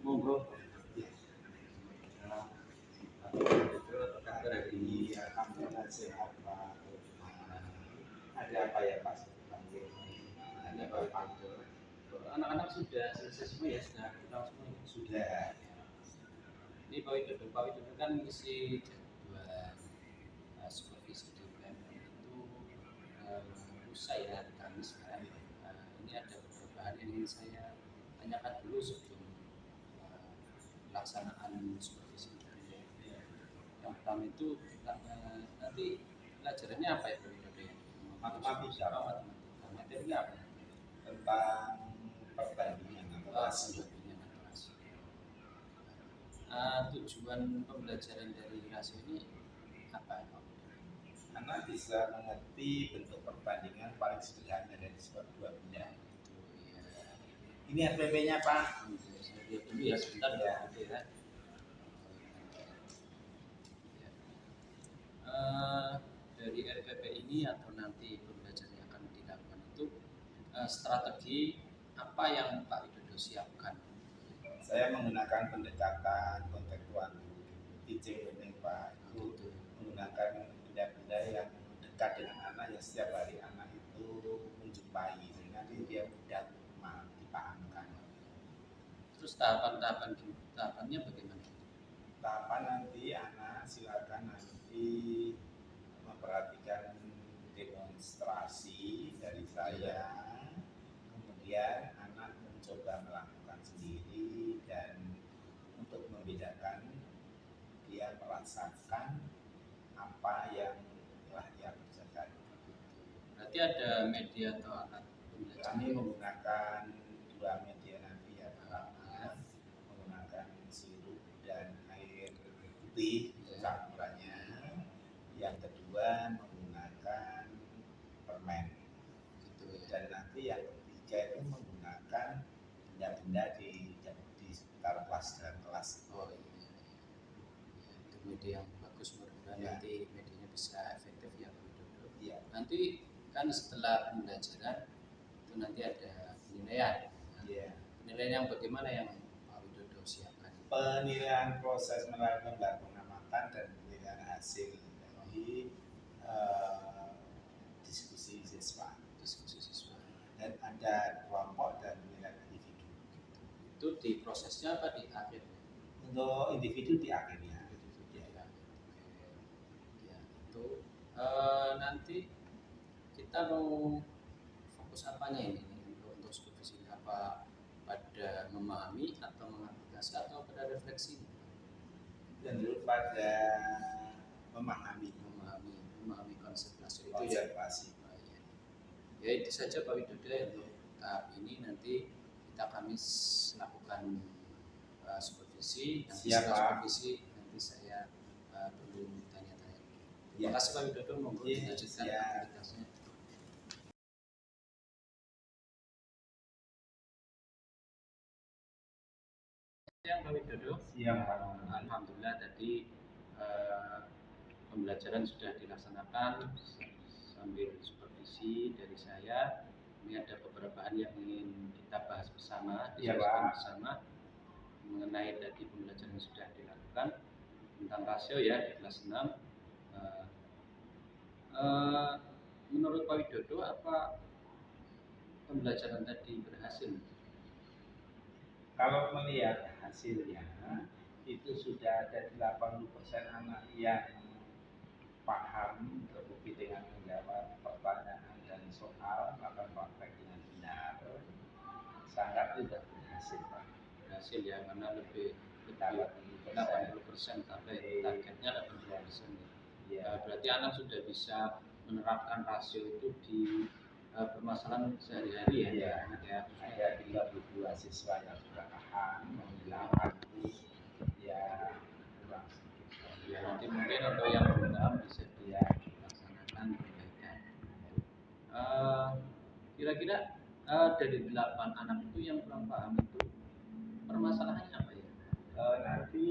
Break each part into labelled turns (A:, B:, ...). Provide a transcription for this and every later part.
A: Monggo. Itu kabar hari alhamdulillah sehat Pak. Ada apa ya Pak? Ada apa Pak?
B: Anak-anak sudah selesai semua ya, sudah pulang semua ya?
A: Sudah.
B: Ini Pak Widodo kan ngisi jadwal supervisi di UMM itu usai ya hari Kamis kan. Ini ada beberapa hal yang ingin saya tanyakan dulu sebelum pelaksanaan supervisi itu. Yang pertama itu tentang nanti pelajarannya apa ya Pak Widodo ya?
A: Matematika.
B: Matematika. Materinya apa?
A: Tentang perbandingan antara
B: tujuan pembelajaran dari rasio ini apa?
A: Anak bisa mengerti bentuk perbandingan paling sederhana dari sebuah dua benda. Ini RPP-nya Pak.
B: Saya lihat dulu ya sebentar ya. Dari RPP ini atau nanti pembelajaran yang akan dilakukan itu strategi apa yang Pak Widodo siapkan?
A: Saya menggunakan pendekatan kontekstual teaching learning Pak. Itu menggunakan benda-benda yang dekat dengan anak yang setiap hari anak itu menjumpai sehingga dia mudah dipahamkan.
B: Terus tahapannya bagaimana?
A: Tahapan nanti anak silakan nanti memperhatikan demonstrasi dari saya, kemudian anak mencoba melakukan sendiri dan untuk membedakan dia merasakan apa yang telah dia kerjakan.
B: Berarti ada media atau alat pembelajaran?
A: Kami menggunakan dua media nanti ya, pertama menggunakan sirup dan air putih campurannya, yang kedua menggunakan permen dan nanti yang ketiga itu menggunakan benda-benda di sekitar kelas dan kelas.
B: Itu media yang bagus, mudah-mudahan nanti medianya bisa efektif ya Pak Widodo.
A: Ya.
B: Nanti kan setelah pembelajaran itu nanti ada penilaian. Penilaian yang bagaimana yang Pak Widodo siapkan?
A: Penilaian proses melakukan pengamatan dan penilaian hasil dari diskusi siswa. Dan ada kelompok dan penilaian individu.
B: Itu di prosesnya apa di akhir?
A: Untuk individu di akhirnya.
B: Ya, itu nanti kita mau fokus apanya ini untuk supervisi ini? Apa pada memahami atau mengaplikasi atau pada refleksi?
A: Cenderung pada memahami
B: konsep rasio itu ya. Ya itu saja Pak Widodo untuk tahap ini. Nanti kita Kamis lakukan supervisi. Supervisi nanti saya perlu tanya-tanya. Terima kasih Pak Widodo, monggo dilanjutkan aktivitasnya. Siang Pak Widodo.
A: Siang Pak.
B: Alhamdulillah tadi pembelajaran sudah dilaksanakan sambil supervisi dari saya. Ini ada beberapa hal yang ingin kita bahas bersama, diskusikan bersama mengenai tadi pembelajaran yang sudah dilakukan tentang rasio ya di kelas 6. Menurut Pak Widodo, apa pembelajaran tadi berhasil?
A: Kalau melihat hasilnya, itu sudah ada 80% anak yang paham, terbukti dengan menjawab pertanyaan dan soal, melakukan praktek dengan benar. Sangat tidak berhasil Pak.
B: Berhasil ya, karena lebih 80% sampai targetnya 80%. Ya. Berarti anak sudah bisa menerapkan rasio itu di permasalahan sehari-hari ya.
A: Ada 32 siswa yang sudah paham, menghilangkan ya kurang sedikit.
B: Ya, nanti mungkin untuk yang belum paham bisa dilaksanakan perbaikan. Kira-kira dari 8 anak itu yang kurang paham itu permasalahannya apa ya?
A: Nanti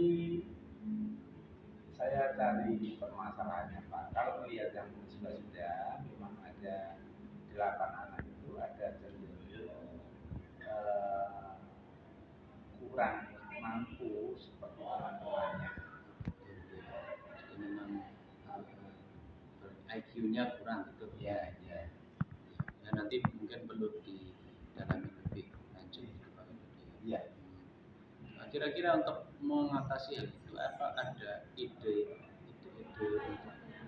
A: saya cari permasalahannya Pak. Kalau melihat yang sudah memang ada 8 anak itu ada cenderung kurang mampu seperti teman-temannya.
B: Jadi memang IQ-nya kurang gitu.
A: Ya.
B: Ya nanti mungkin perlu didalami lebih lanjut gitu Pak Widodo.
A: Ya.
B: Nah, kira-kira untuk mengatasi hal itu apa ada ide untuk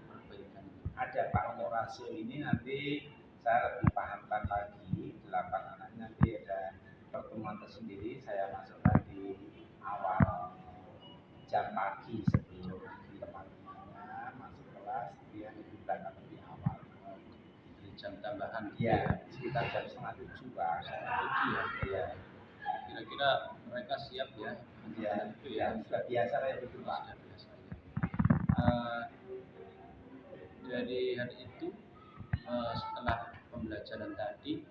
B: perbaikan?
A: Ada Pak, untuk rasio ini nanti saya lebih pahamkan lagi 8 anak, nanti ada pertemuan tersendiri, saya masukkan di awal jam pagi sebelum teman-temannya masuk kelas, dia lebih berangkat lebih awal.
B: Di jam tambahan
A: Iya, sekitar jam 6:30 Pak.
B: 7 ya.
A: Iya.
B: Kira-kira mereka siap ya?
A: Iya,
B: Itu ya.
A: sudah biasa kayak gitu Pak.
B: Sudah biasa ya. Dari hari itu setelah pembelajaran tadi,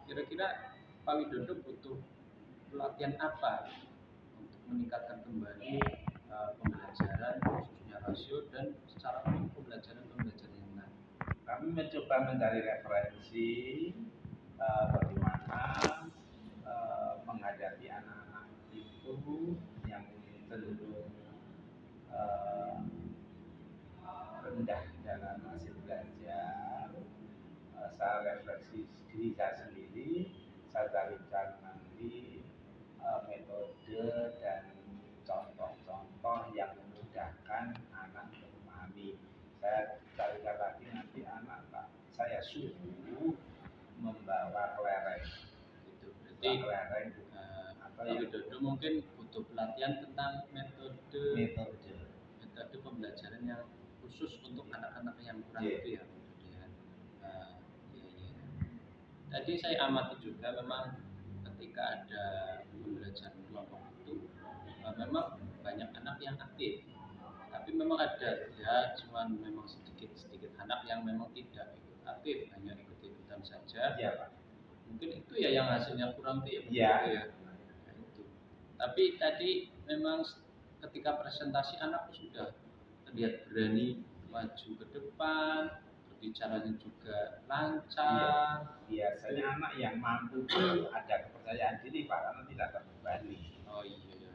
B: kira-kira Pak Widodo butuh pelatihan apa untuk meningkatkan kembali pembelajaran khususnya rasio dan secara umum pembelajaran yang lain?
A: Kami mencoba mencari referensi bagaimana menghadapi anak-anak itu yang cenderung rendah dalam hasil belajar. Saya refleksi diri saya sendiri, saya carikan nanti metode dan contoh-contoh yang memudahkan anak untuk memahami. Saya carikan lagi nanti anak saya suruh membawa kelereng.
B: Itu berarti
A: kelereng
B: Pak Widodo mungkin butuh pelatihan tentang metode pembelajaran yang khusus untuk anak-anak yang kurang itu ya. Tadi saya amati juga memang ketika ada pembelajaran kelompok itu memang banyak anak yang aktif, tapi memang ada ya cuman memang sedikit anak yang memang tidak ikut aktif, hanya ikut-ikutan saja.
A: Iya Pak.
B: Mungkin itu ya yang hasilnya kurang ya.
A: Iya.
B: Nah, itu. Tapi tadi memang ketika presentasi anak sudah terlihat berani maju ke depan, berbicaranya juga lancar.
A: Biasanya anak yang mampu itu ada kepercayaan diri Pak, karena tidak terbebani.
B: Oh iya.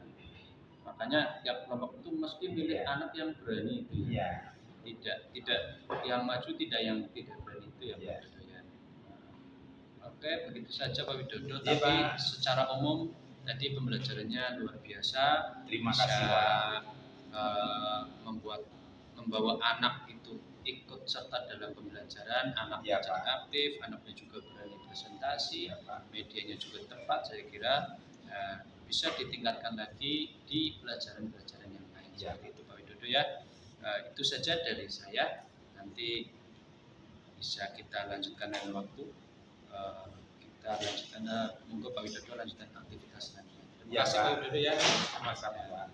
B: Makanya tiap kelompok itu mesti milih anak yang berani itu.
A: Iya.
B: Tidak yang maju, tidak yang tidak berani itu ya Pak Widodo ya. Oke, begitu saja Pak Widodo.
A: Ya,
B: tapi
A: Pak.
B: secara umum tadi pembelajarannya luar biasa.
A: Terima kasih Pak.
B: Membawa anak itu ikut serta dalam pembelajaran, anaknya jadi aktif, anaknya juga berani presentasi, medianya juga tepat, saya kira bisa ditingkatkan lagi di pelajaran-pelajaran yang lain. Seperti itu Pak Widodo ya. Itu saja dari saya. Nanti bisa kita lanjutkan dalam waktu. Kita lanjutkan, monggo Pak Widodo lanjutkan aktivitas selanjutnya. Terima kasih Pak Widodo ya.
A: Sama-sama Pak.